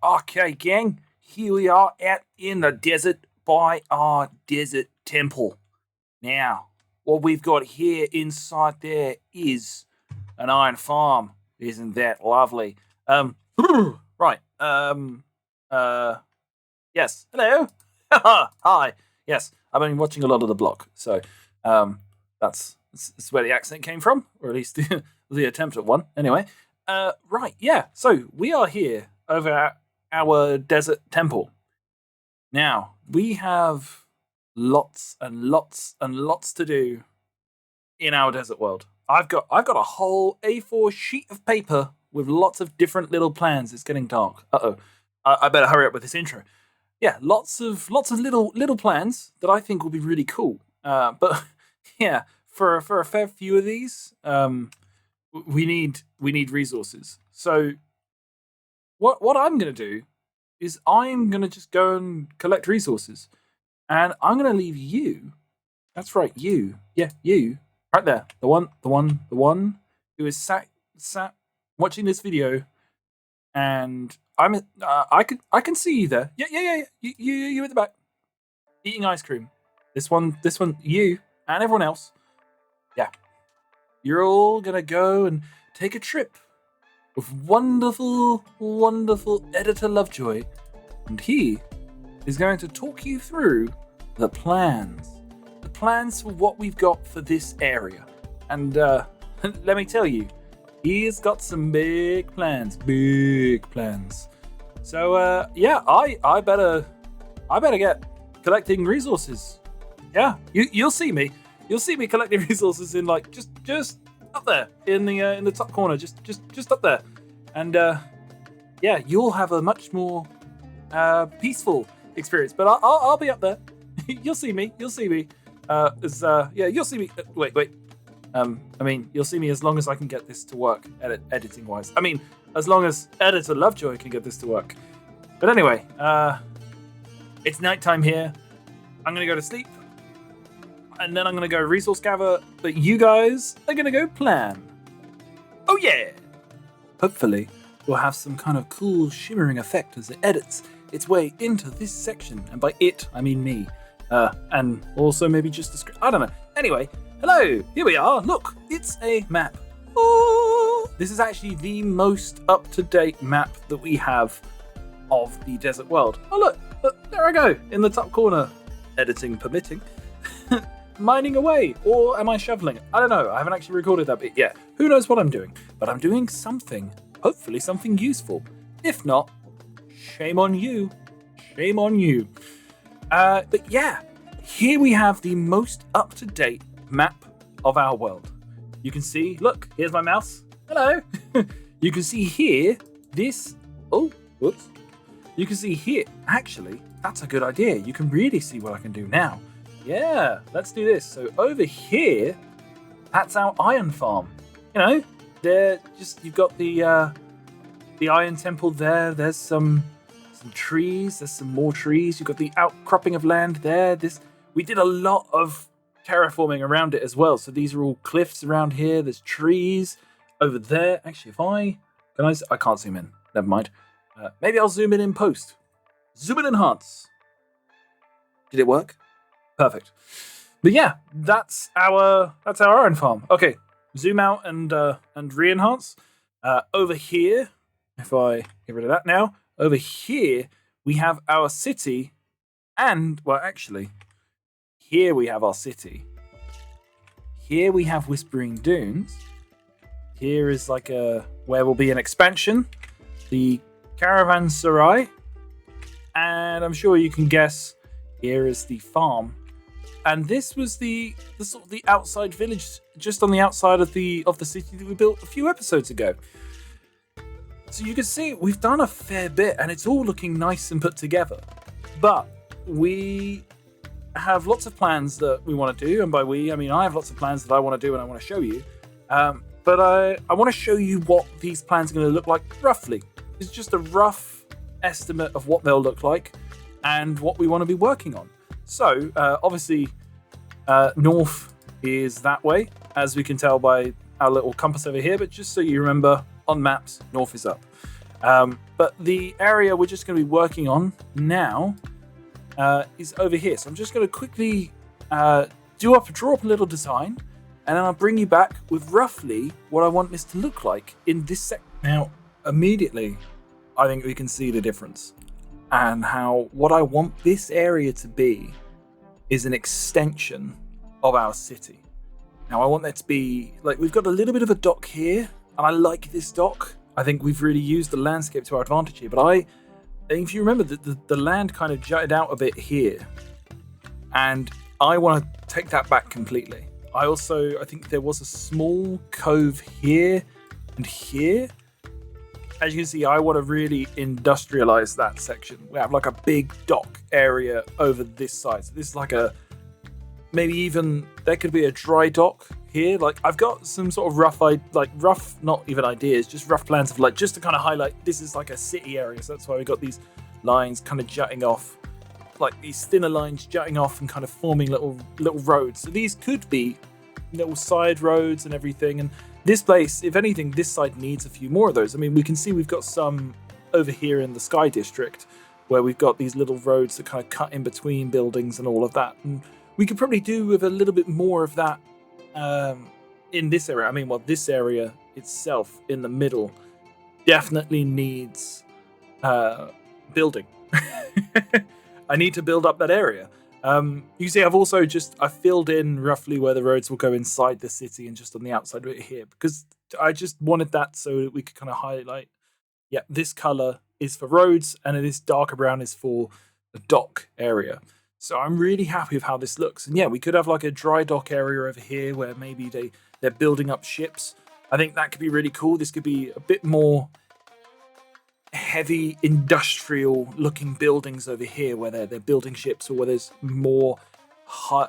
Okay, gang, here we are out in the desert by our desert temple. Now, what we've got here inside there is an iron farm. Isn't that lovely? Right. Yes. Hello. Hi. Yes, I've been watching a lot of the block, so that's where the accent came from, or at least the attempt at one. Anyway, right. Yeah. So we are here over at our desert temple. Now, we have lots and lots and lots to do in our desert world. I've got a whole A4 sheet of paper with lots of different little plans. It's getting dark. I better hurry up with this intro. Yeah, lots of little plans that I think will be really cool. But yeah, for a fair few of these, we need resources. So what I'm going to do is I'm going to just go and collect resources. And I'm going to leave you, that's right, you, right there, the one who is sat watching this video, and I can see you there. Yeah, you at the back, eating ice cream. This one, you and everyone else. Yeah, you're all going to go and take a trip with wonderful editor Lovejoy, and he is going to talk you through the plans for what we've got for this area. And let me tell you, he's got some big plans. So yeah, I better get collecting resources. Yeah, you'll see me collecting resources in like just up there in the top corner, just up there, and yeah, you'll have a much more peaceful experience. But I'll be up there. You'll see me. Yeah, you'll see me. Wait. I mean, you'll see me as long as I can get this to work, editing wise. I mean, as long as editor Lovejoy can get this to work. But anyway, it's nighttime here. I'm gonna go to sleep, and then I'm gonna go resource gather. But you guys are gonna go plan. Oh yeah! Hopefully, we'll have some kind of cool shimmering effect as it edits its way into this section, and by it I mean me. And also maybe just the script. I don't know. Anyway, hello, here we are. Look, it's a map. Oh, this is actually the most up-to-date map that we have of the desert world. Oh look, there I go, in the top corner. Editing permitting. Mining away, or am I shoveling? I don't know, I haven't actually recorded that bit yet. Who knows what I'm doing? But I'm doing something, hopefully something useful. If not, shame on you. But yeah, here we have the most up-to-date map of our world. You can see, look, here's my mouse. Hello. You can see here, you can see here, actually, that's a good idea. You can really see what I can do now. Yeah, let's do this. So over here, that's our iron farm. You know, you've got the iron temple there. There's some trees. There's some more trees. You've got the outcropping of land there. We did a lot of terraforming around it as well. So these are all cliffs around here. There's trees over there. Actually, I can't zoom in. Never mind. Maybe I'll zoom in post. Zoom in enhance. Did it work? Perfect. But yeah, that's our iron farm. Okay, zoom out and re-enhance. Over here, if I get rid of that now, over here we have our city, and well, actually, here we have our city. Here we have Whispering Dunes. Here is like where will be an expansion, the Caravanserai, and I'm sure you can guess. Here is the farm. And this was the sort of the outside village, just on the outside of the city that we built a few episodes ago. So you can see we've done a fair bit, and it's all looking nice and put together. But we have lots of plans that we want to do, and by we I mean I have lots of plans that I want to do and I want to show you. But I want to show you what these plans are going to look like roughly. It's just a rough estimate of what they'll look like and what we want to be working on. So, obviously, north is that way, as we can tell by our little compass over here, but just so you remember, on maps, north is up. But the area we're just going to be working on now is over here. So I'm just going to quickly draw up a little design, and then I'll bring you back with roughly what I want this to look like in this section. Now, immediately, I think we can see the difference, and how what I want this area to be is an extension of our city. Now, I want there to be, like, we've got a little bit of a dock here, and I like this dock. I think we've really used the landscape to our advantage here, but if you remember, the land kind of jutted out a bit here, and I want to take that back completely. I think there was a small cove here and here. As you can see, I want to really industrialize that section. We have like a big dock area over this side. So this is like maybe even, there could be a dry dock here. Like, I've got some sort of rough, not even ideas, just rough plans of like, just to kind of highlight, this is like a city area. So that's why we got these lines kind of jutting off, like these thinner lines jutting off and kind of forming little roads. So these could be little side roads and everything. And this place, if anything, this side needs a few more of those. I mean, we can see we've got some over here in the Sky District where we've got these little roads that kind of cut in between buildings and all of that. And we could probably do with a little bit more of that in this area. I mean, well, this area itself in the middle definitely needs building. I need to build up that area. You see, I filled in roughly where the roads will go inside the city and just on the outside right here, because I just wanted that so that we could kind of highlight, yeah, this color is for roads and this darker brown is for the dock area. So I'm really happy with how this looks. And yeah, we could have like a dry dock area over here where maybe they're building up ships. I think that could be really cool. This could be a bit more heavy industrial looking buildings over here where they're building ships, or where there's more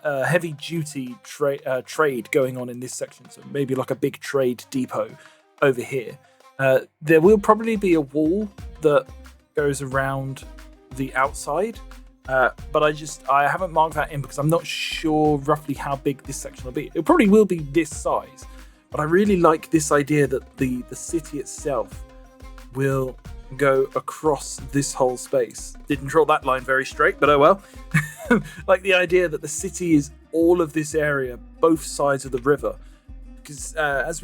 heavy duty trade going on in this section. So maybe like a big trade depot over here. There will probably be a wall that goes around the outside, but I haven't marked that in because I'm not sure roughly how big this section will be. It probably will be this size, but I really like this idea that the city itself will go across this whole space. Didn't draw that line very straight, but oh well. Like the idea that the city is all of this area, both sides of the river, because as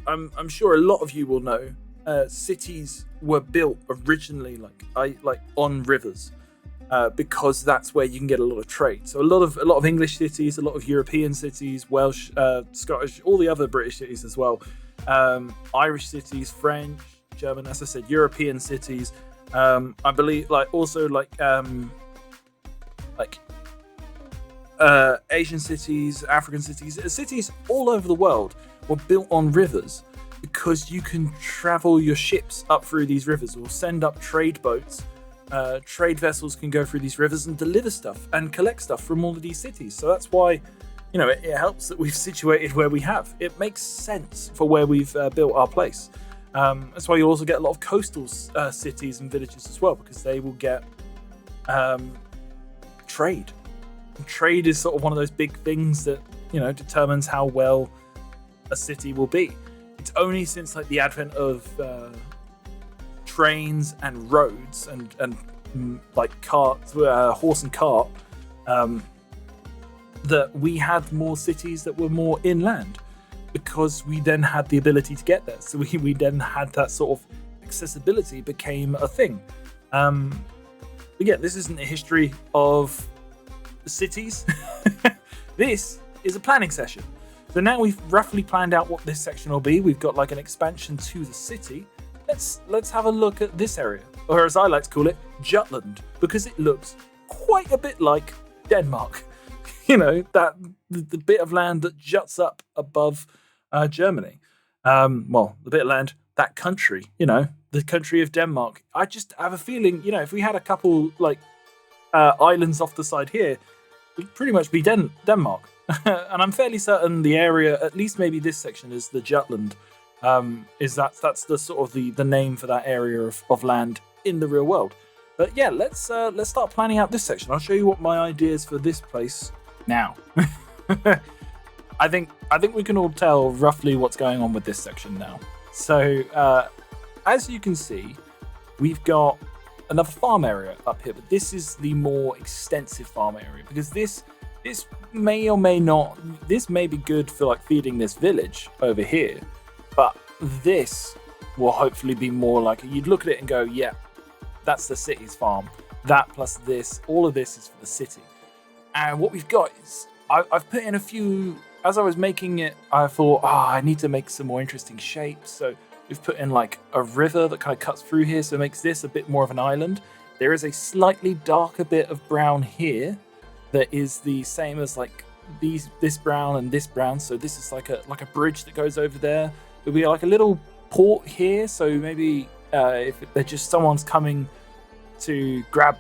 I'm sure a lot of you will know, cities were built originally like on rivers, because that's where you can get a lot of trade. So a lot of English cities, a lot of European cities, Welsh, Scottish, all the other British cities as well, Irish cities, French, German, as I said, European cities. I believe Asian cities, African cities all over the world were built on rivers because you can travel your ships up through these rivers, or send up trade boats. Trade vessels can go through these rivers and deliver stuff and collect stuff from all of these cities. So that's why, it helps that we've situated where we have. It makes sense for where we've built our place. That's why you also get a lot of coastal cities and villages as well, because they will get trade. And trade is sort of one of those big things that determines how well a city will be. It's only since like the advent of trains and roads and like carts, horse and cart, that we had more cities that were more inland, because we then had the ability to get there. So we then had that sort of accessibility became a thing. But yeah, this isn't a history of cities. This is a planning session. So now we've roughly planned out what this section will be. We've got like an expansion to the city. Let's have a look at this area, or as I like to call it, Jutland, because it looks quite a bit like Denmark. That the bit of land that juts up above Germany. The bit of land, that country, the country of Denmark. I just have a feeling, if we had a couple like islands off the side here, it'd pretty much be Denmark. And I'm fairly certain the area, at least maybe this section, is the Jutland. That's the sort of the name for that area of land in the real world. But yeah, let's start planning out this section. I'll show you what my ideas for this place now. I think we can all tell roughly what's going on with this section now. So as you can see, we've got another farm area up here, but this is the more extensive farm area because this may or may not, this may be good for like feeding this village over here, but this will hopefully be more like, you'd look at it and go, yeah, that's the city's farm. That plus this, all of this is for the city. And what we've got is, I've put in a few, as I was making it, I thought, I need to make some more interesting shapes. So we've put in like a river that kind of cuts through here, so it makes this a bit more of an island. There is a slightly darker bit of brown here that is the same as like this brown and this brown. So this is like a bridge that goes over there. There'll be like a little port here, so maybe if they're just someone's coming to grab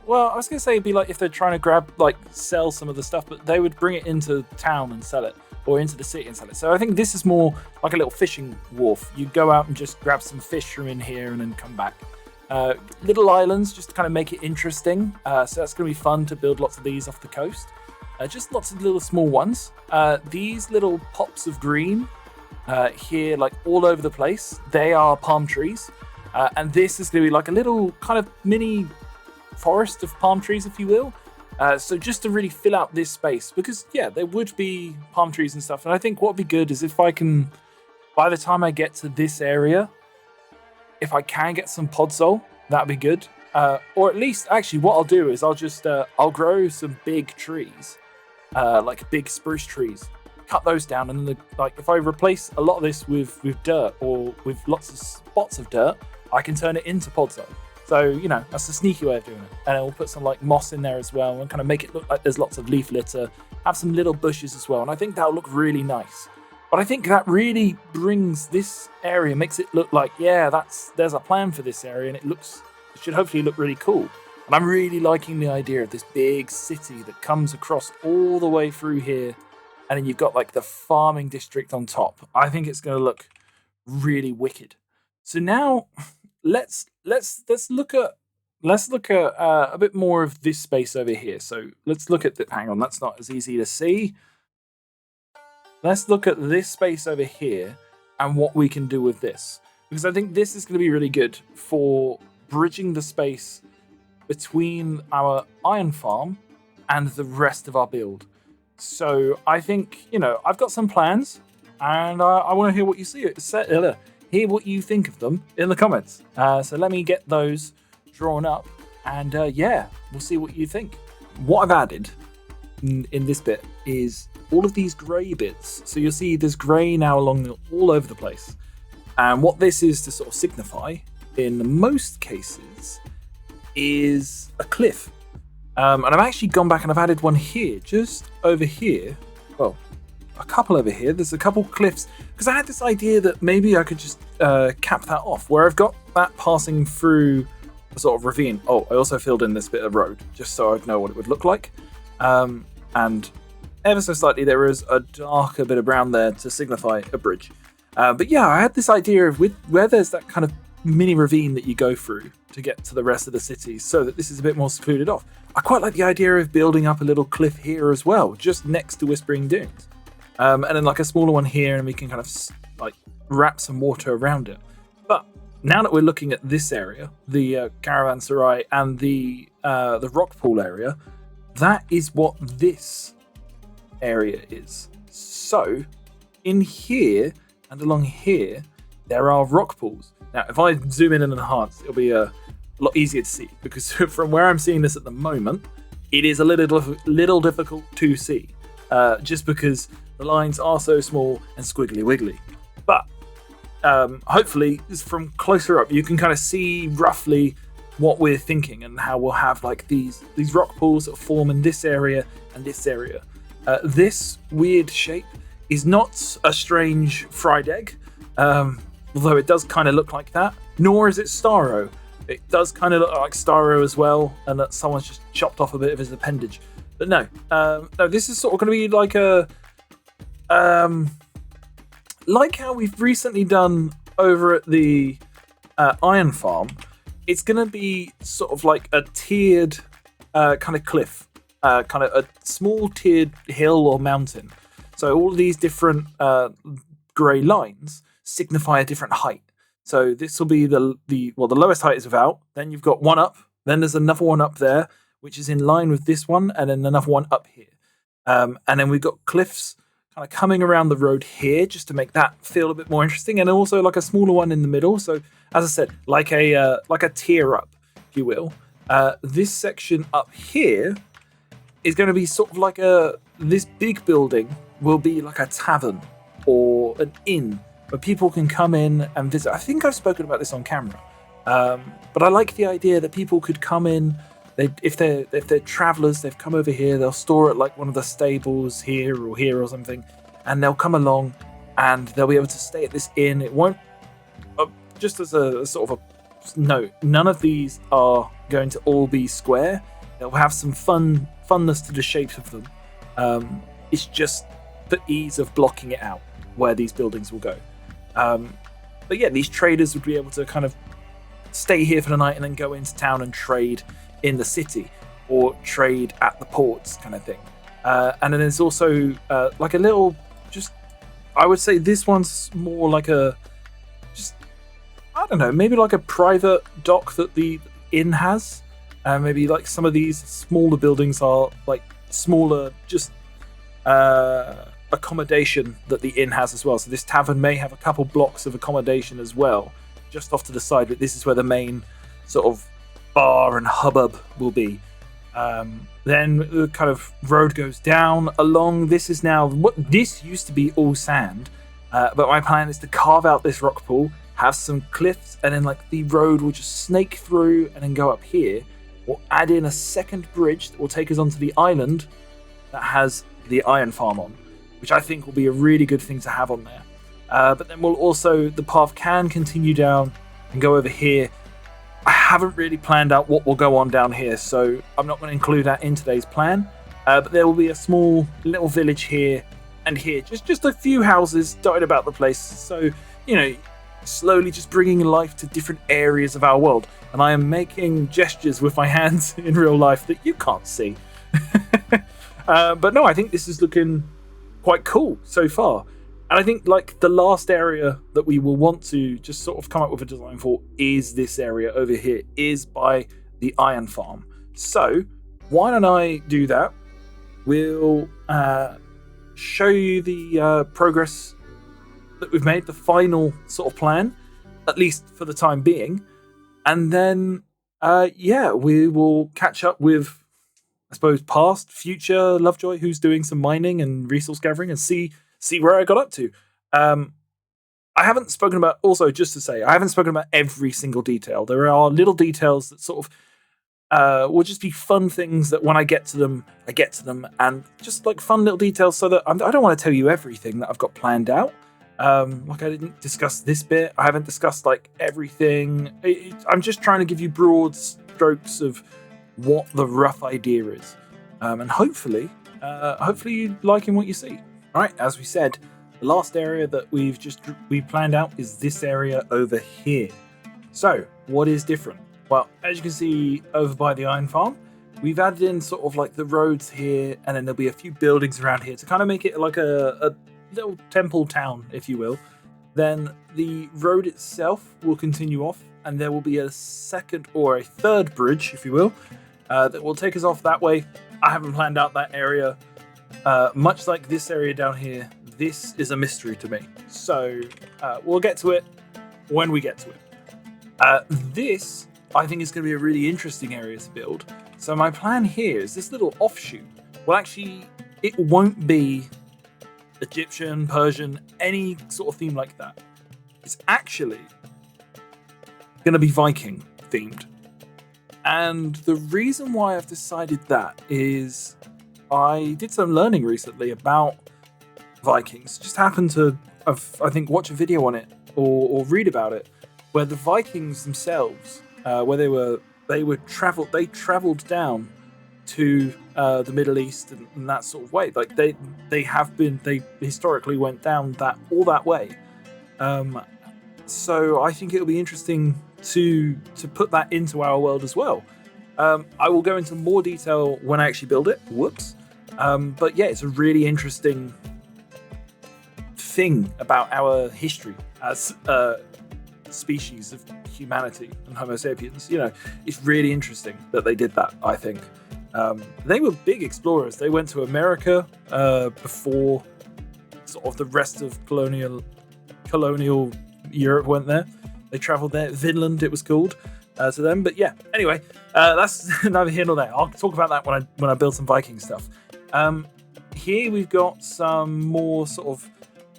well, I was going to say it'd be like if they're trying to grab, like, sell some of the stuff, but they would bring it into town and sell it, or into the city and sell it. So I think this is more like a little fishing wharf. You go out and just grab some fish from in here and then come back. Little islands, just to kind of make it interesting. So that's going to be fun to build lots of these off the coast. Just lots of little small ones. These little pops of green here, like all over the place, they are palm trees. And this is going to be like a little kind of mini forest of palm trees, if you will. So just to really fill out this space, because yeah, there would be palm trees and stuff. And I think what would be good is if I can, by the time I get to this area, if I can get some podzol, that'd be good. Or at least, actually, what I'll do is I'll just I'll grow some big trees, like big spruce trees, cut those down, and then like if I replace a lot of this with dirt or with lots of spots of dirt, I can turn it into podzol. So, you know, that's a sneaky way of doing it. And we'll put some like moss in there as well and kind of make it look like there's lots of leaf litter, have some little bushes as well. And I think that'll look really nice. But I think that really brings this area, makes it look like, yeah, there's a plan for this area, and it should hopefully look really cool. And I'm really liking the idea of this big city that comes across all the way through here. And then you've got like the farming district on top. I think it's going to look really wicked. So now let's look at a bit more of this space over here. So let's look at hang on, that's not as easy to see. Let's look at this space over here and what we can do with this, because I think this is going to be really good for bridging the space between our iron farm and the rest of our build. So I think, you know, I've got some plans, and I want to hear what you hear what you think of them in the comments. So let me get those drawn up, and yeah, we'll see what you think. What I've added in this bit is all of these grey bits. So you'll see there's grey now all over the place. And what this is to sort of signify, in most cases, is a cliff. And I've actually gone back and I've added one here, just over here. Well, a couple over here. There's a couple cliffs, because I had this idea that maybe I could just cap that off, where I've got that passing through a sort of ravine. Oh, I also filled in this bit of road, just so I'd know what it would look like. And ever so slightly, there is a darker bit of brown there to signify a bridge. But yeah, I had this idea of where there's that kind of mini ravine that you go through to get to the rest of the city, so that this is a bit more secluded off. I quite like the idea of building up a little cliff here as well, just next to Whispering Dunes. And then like a smaller one here, and we can kind of like wrap some water around it. But now that we're looking at this area, the caravanserai and the rock pool area, that is what this area is. So in here and along here, there are rock pools. Now, if I zoom in and enhance, it'll be a lot easier to see, because from where I'm seeing this at the moment, it is a little difficult to see, just because the lines are so small and squiggly wiggly. But hopefully, from closer up, you can kind of see roughly what we're thinking, and how we'll have like these rock pools that form in this area and this area. This weird shape is not a strange fried egg, although it does kind of look like that, nor is it Starro. It does kind of look like Starro as well, and that someone's just chopped off a bit of his appendage. But no, this is sort of going to be like like how we've recently done over at the Iron Farm. It's going to be sort of like a tiered kind of cliff, kind of a small tiered hill or mountain. So all of these different grey lines signify a different height. So this will be the lowest height is without. Then you've got one up. Then there's another one up there, which is in line with this one, and then another one up here. And then we've got cliffs kind of coming around the road here, just to make that feel a bit more interesting, and also like a smaller one in the middle. So as I said, like a tier up, if you will. This section up here is going to be sort of like this big building will be like a tavern or an inn where people can come in and visit. I think I've spoken about this on camera, but I like the idea that people could come in. If they're travelers, they've come over here. They'll store at like one of the stables here or something, and they'll come along and they'll be able to stay at this inn. It won't. Just as a sort of a note, none of these are going to all be square. They'll have some funness to the shapes of them. It's just the ease of blocking it out where these buildings will go. But yeah, these traders would be able to kind of stay here for the night and then go into town and trade in the city or trade at the ports, kind of thing. And then there's also like a little, I would say this one's more like I don't know, maybe like a private dock that the inn has. Maybe like some of these smaller buildings are like smaller, accommodation that the inn has as well. So this tavern may have a couple blocks of accommodation as well, just off to the side, but this is where the main sort of bar and hubbub will be. Then the kind of road goes down along. This used to be all sand, but my plan is to carve out this rock pool, have some cliffs, and then like the road will just snake through and then go up here. We'll add in a second bridge that will take us onto the island that has the iron farm on, which I think will be a really good thing to have on there. But then the path can continue down and go over here. I haven't really planned out what will go on down here, so I'm not going to include that in today's plan. But there will be a small little village here and here, just a few houses dotted about the place. So, slowly just bringing life to different areas of our world. And I am making gestures with my hands in real life that you can't see. But no, I think this is looking quite cool so far. And I think like the last area that we will want to just sort of come up with a design for is this area over here, is by the iron farm. So why don't I do that? We'll show you the progress that we've made, the final sort of plan, at least for the time being. And then, we will catch up with, I suppose, past, future Lovejoy, who's doing some mining and resource gathering, and see where I got up to. I haven't spoken about, also just to say, I haven't spoken about every single detail. There are little details that sort of will just be fun things that when I get to them, and just like fun little details so that I don't want to tell you everything that I've got planned out. Like I didn't discuss this bit. I haven't discussed like everything. I'm just trying to give you broad strokes of what the rough idea is. And hopefully you're liking what you see. All right, as we said, the last area that we planned out is this area over here. So what is different? Well, as you can see over by the iron farm, we've added in sort of like the roads here, and then there'll be a few buildings around here to kind of make it like a little temple town, if you will. Then the road itself will continue off, and there will be a second or a third bridge, if you will, that will take us off that way. I haven't planned out that area. Much like this area down here, this is a mystery to me. So we'll get to it when we get to it. This, I think, is going to be a really interesting area to build. So my plan here is this little offshoot. Well, actually, it won't be Egyptian, Persian, any sort of theme like that. It's actually going to be Viking themed. And the reason why I've decided that is I did some learning recently about Vikings. Just happened to, I think, watch a video on it or read about it, where the Vikings themselves, where they traveled down to the Middle East and that sort of way. Like they historically went down all that way. So I think it'll be interesting to put that into our world as well. I will go into more detail when I actually build it. Whoops. But yeah, it's a really interesting thing about our history as species of humanity and Homo sapiens. You know, it's really interesting that they did that, I think. They were big explorers. They went to America before sort of the rest of colonial Europe went there. They traveled there. Vinland, it was called to them. But yeah, anyway, that's neither here nor there. I'll talk about that when I build some Viking stuff. Here we've got some more sort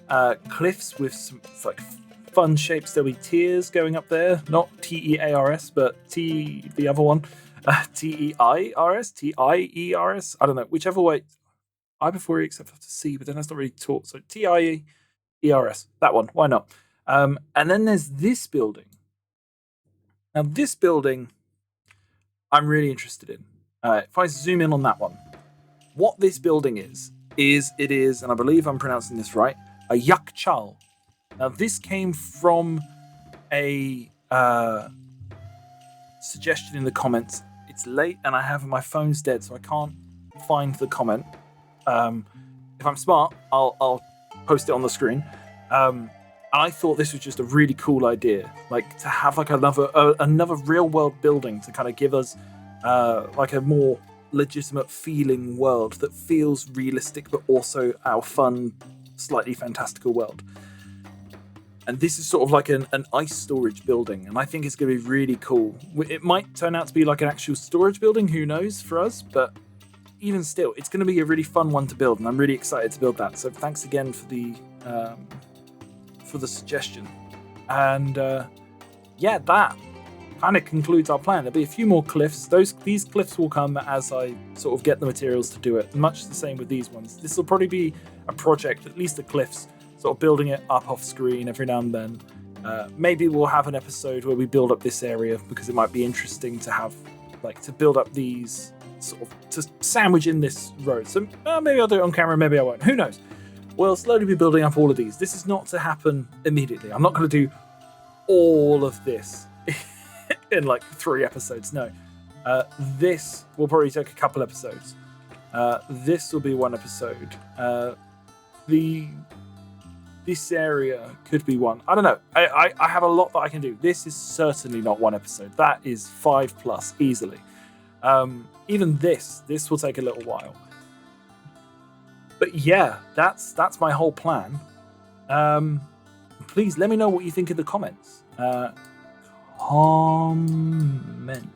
of cliffs with some like fun shapes. There'll be tiers going up there, not T-E-A-R-S, but the other one, T-E-I-R-S, T-I-E-R-S. I don't know, whichever way. I before E except after C, but then that's not really taught. So T-I-E-R-S, that one. Why not? And then there's this building. Now this building, I'm really interested in. If I zoom in on that one, what this building is, and I believe I'm pronouncing this right, a yakchal. Now, this came from a suggestion in the comments. It's late and my phone's dead, so I can't find the comment. If I'm smart, I'll post it on the screen. And I thought this was just a really cool idea, like to have like another real world building to kind of give us like a more legitimate feeling world that feels realistic, but also our fun, slightly fantastical world. And this is sort of like an ice storage building, and I think it's going to be really cool. It might turn out to be like an actual storage building, who knows, for us, but even still, it's going to be a really fun one to build, and I'm really excited to build that. So thanks again for the suggestion. And yeah, that kind of concludes our plan. There'll be a few more cliffs. These cliffs will come as I sort of get the materials to do it. Much the same with these ones. This will probably be a project, at least the cliffs, sort of building it up off screen every now and then. Maybe we'll have an episode where we build up this area, because it might be interesting to have, like, to build up these sort of, to sandwich in this road. So maybe I'll do it on camera, maybe I won't. Who knows? We'll slowly be building up all of these. This is not to happen immediately. I'm not going to do all of this in like 3 episodes. No. This will probably take a couple episodes. This will be 1 episode. This area could be 1. I don't know. I have a lot that I can do. This is certainly not 1 episode. That is 5+ easily. Even this will take a little while. But yeah, that's my whole plan. Please let me know what you think in the comments. Comment.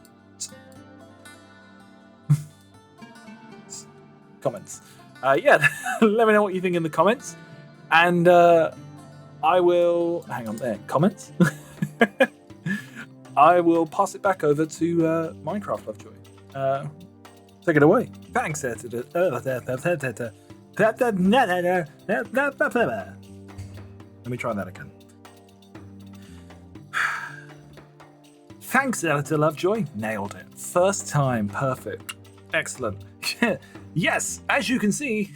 Comments. Yeah, let me know what you think in the comments. And I will... Hang on there. Comments? I will pass it back over to Minecraft Lovejoy. Take it away. Thanks. Let me try that again. Thanks, Editor Lovejoy. Nailed it. First time. Perfect. Excellent. Yes, as you can see,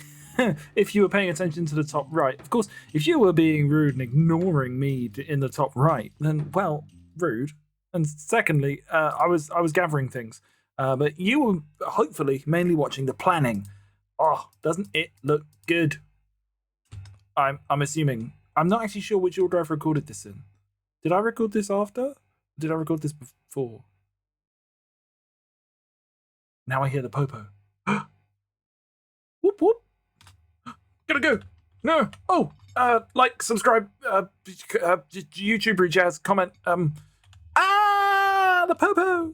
if you were paying attention to the top right, of course, if you were being rude and ignoring me in the top right, then, well, rude. And secondly, I was gathering things. But you were hopefully mainly watching the planning. Oh, doesn't it look good? I'm assuming. I'm not actually sure which order I've recorded this in. Did I record this after? Did I record this before? Now I hear the popo. Whoop whoop. Gotta go. No. Oh, like, subscribe, YouTube jazz, comment. The popo.